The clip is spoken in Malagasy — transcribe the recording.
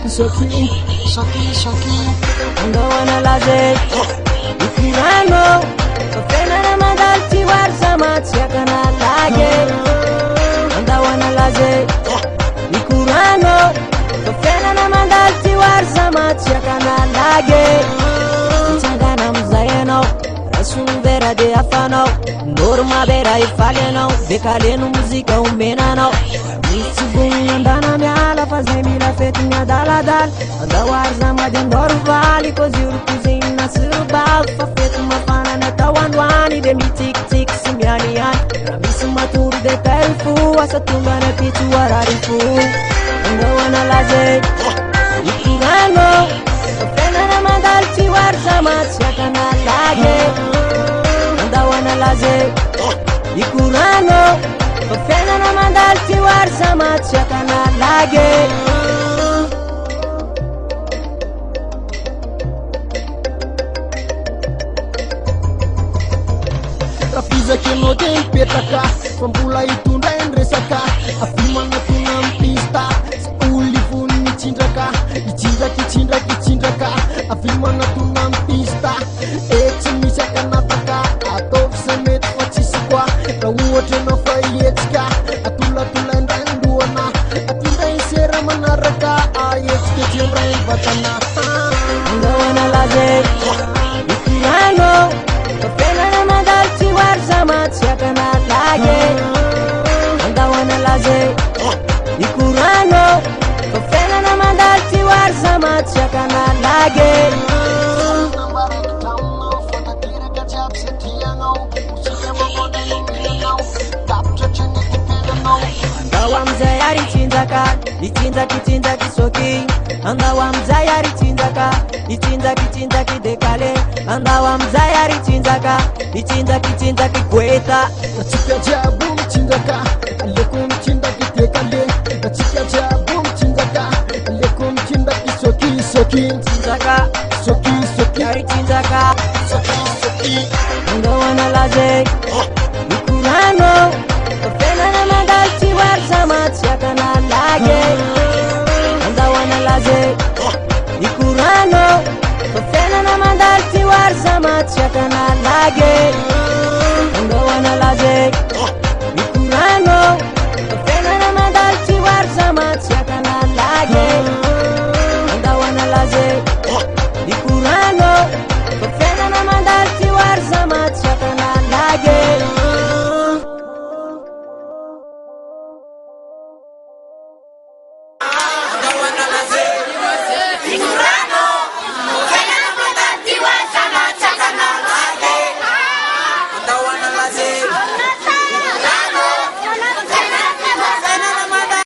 Soki andawana laze ikirano kafenana mandalti warzama tsiakana lage andawana laze ikurano kafenana mandalti warzama tsiakana lage tsangana mzayeno rasun vera de afano norma vera ifaleno dekaleno muzika umenano Misibun andana miala fazemi la fetinha daladal Anda warzama dendor vale Koziru kuzina sirbal Fafetu mafana neta wanwani De mi tik tik simiani yan Rabisi maturu de telfu Asa tunga ne pichu wararifu Anda wana laze Ikirano Kofena na mandalchi warzama Siakana lage Anda wana laze Ikurano Kofena na mandalti warzama tsiakana lage Rafizake no de petaka Fambola itondra endresaka Afimana tona pista Uli funi tsindraka Itsindraka Afimana tona pista Etse misaka nataka Atov se met fatsisi kwa Ra uotre na faietzka Atula ndranduana Atinda isera manaraka Ayetske tiendra vatana Andawana laze Ikirano Kofena na mandalti warzama tsiakana lage Andawana laze Ikurano Kofena na mandalti warzama tsiakana lage Andawa mzayari chinzaka Ichinzaki soki Andawa mzayari chinzaka Ichinzaki dekale Andawa mzayari chinzaka Ichinzaki kweta Nachika jabu mchindaka Alekum chindaki dekale Nachika jabu mchindaka Alekum chindaki soki Chinzaka Soki Yari chinzaka Soki Andawana laze Ikurano Kofena na mandalti warzama tsiakana lage Andawana laze Ikurano Kofena na mandalti warzama tsiakana lage